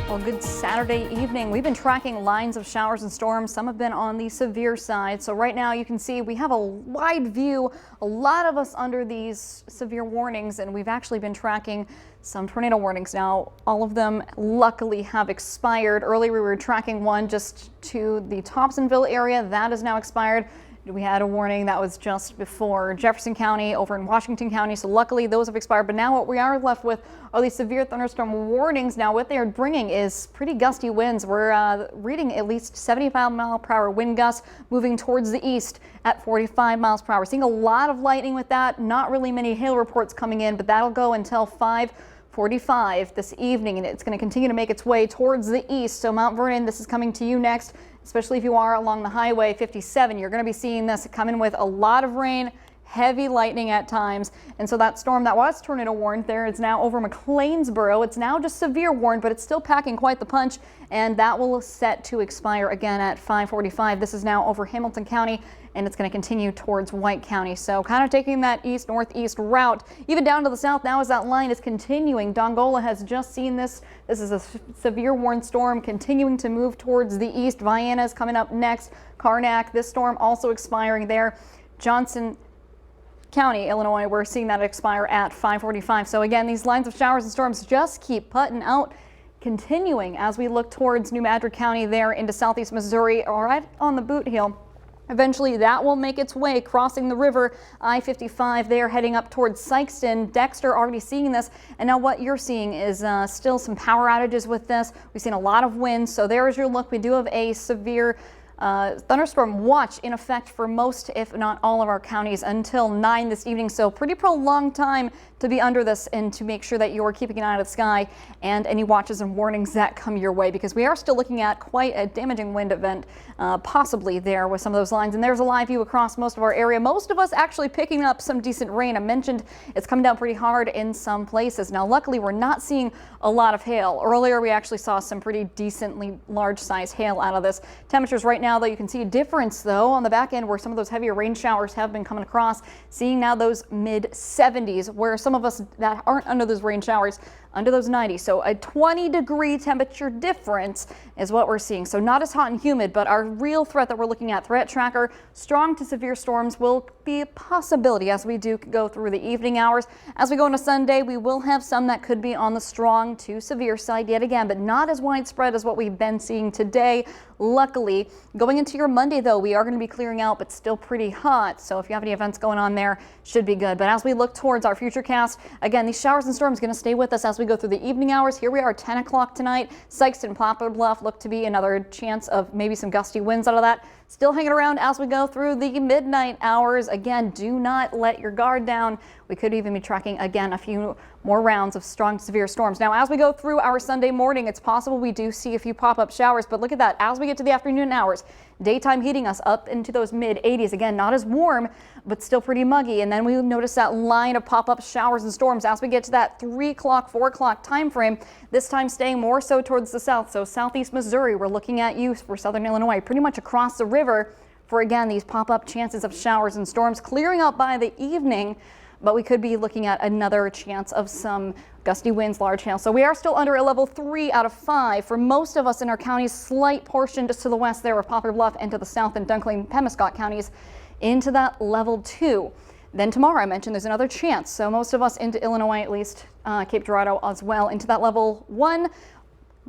Well, good Saturday evening. We've been tracking lines of showers and storms. Some have been on the severe side. So right now you can see we have a wide view, a lot of us under these severe warnings, and we've actually been tracking some tornado warnings now. All of them luckily have expired. Earlier we were tracking one just to the Thompsonville area. That is now expired. We had a warning that was just before Jefferson County over in Washington County. So luckily those have expired. But now what we are left with are these severe thunderstorm warnings. Now what they are bringing is pretty gusty winds. We're reading at least 75-mile-per-hour wind gusts moving towards the east at 45 miles per hour. We're seeing a lot of lightning with that. Not really many hail reports coming in, but that'll go until 5:45 this evening, and it's going to continue to make its way towards the east. So Mount Vernon, this is coming to you next, especially if you are along the Highway 57. You're going to be seeing this coming with a lot of rain, heavy lightning at times. And so that storm that was tornado warned there is now over McLeansboro. It's now just severe warned, but it's still packing quite the punch, and that will set to expire again at 5:45. This is now over Hamilton County, and it's going to continue towards White County. So kind of taking that east-northeast route, even down to the south now as that line is continuing. Dongola has just seen this. This is a severe warned storm continuing to move towards the east. Vienna is coming up next. Karnak, this storm also expiring there. Johnson County, Illinois, we're seeing that expire at 5:45. So again, these lines of showers and storms just keep putting out, continuing as we look towards New Madrid County there into southeast Missouri, right on the Boot Heel. Eventually that will make its way crossing the river, I-55 there heading up towards Sikeston. Dexter already seeing this, and now what you're seeing is still some power outages with this. We've seen a lot of wind, so there's your look. We do have a severe thunderstorm watch in effect for most, if not all, of our counties until 9 this evening. So pretty prolonged time to be under this and to make sure that you're keeping an eye on the sky and any watches and warnings that come your way, because we are still looking at quite a damaging wind event possibly there with some of those lines. And there's a live view across most of our area. Most of us actually picking up some decent rain. I mentioned it's coming down pretty hard in some places. Now luckily we're not seeing a lot of hail. Earlier we actually saw some pretty decently large size hail out of this. Temperatures right now, though, you can see a difference though on the back end where some of those heavier rain showers have been coming across. Seeing now those mid 70s, where some of us that aren't under those rain showers under those 90s. So a 20-degree temperature difference is what we're seeing. So not as hot and humid, but our real threat that we're looking at, threat tracker, strong to severe storms will be a possibility as we do go through the evening hours. As we go into Sunday, we will have some that could be on the strong to severe side yet again, but not as widespread as what we've been seeing today. Luckily, going into your Monday though, we are going to be clearing out, but still pretty hot. So if you have any events going on there, should be good. But as we look towards our future cast, again, these showers and storms going to stay with us as we go through the evening hours. Here we are, 10 o'clock tonight. Sikeston, Poplar Bluff look to be another chance of maybe some gusty winds out of that. Still hanging around as we go through the midnight hours. Again, do not let your guard down. We could even be tracking again a few more rounds of strong to severe storms. Now, as we go through our Sunday morning, it's possible we do see a few pop-up showers, but look at that. As we get to the afternoon hours, daytime heating us up into those mid 80s. Again, not as warm, but still pretty muggy. And then we notice that line of pop-up showers and storms as we get to that 3 o'clock, 4 o'clock time frame, this time staying more so towards the south. So southeast Missouri, we're looking at you for southern Illinois, pretty much across the river for, again, these pop-up chances of showers and storms clearing up by the evening. But we could be looking at another chance of some gusty winds, large hail. So we are still under a level 3 out of 5 for most of us in our counties. Slight portion just to the west there of Poplar Bluff and to the south in Dunkling, Pemiscot counties into that level 2. Then tomorrow I mentioned there's another chance. So most of us into Illinois, at least Cape Girardeau as well, into that level 1.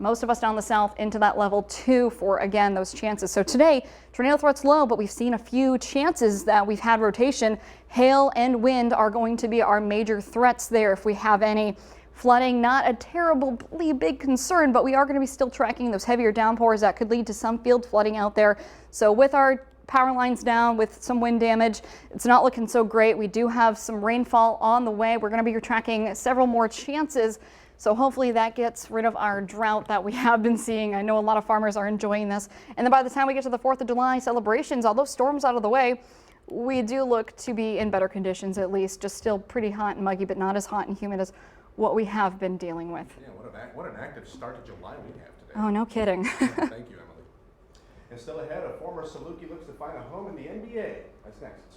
Most of us down the south into that level 2 for, again, those chances. So today, tornado threat's low, but we've seen a few chances that we've had rotation. Hail and wind are going to be our major threats there if we have any. Flooding, not a terribly big concern, but we are going to be still tracking those heavier downpours that could lead to some field flooding out there. So with our power lines down, with some wind damage, it's not looking so great. We do have some rainfall on the way. We're going to be tracking several more chances. So hopefully that gets rid of our drought that we have been seeing. I know a lot of farmers are enjoying this. And then by the time we get to the 4th of July celebrations, although storms out of the way, we do look to be in better conditions at least. Just still pretty hot and muggy, but not as hot and humid as what we have been dealing with. Yeah, what an active start to July we have today. Oh, no kidding. Thank you, Emily. And still ahead, a former Saluki looks to find a home in the NBA. That's next.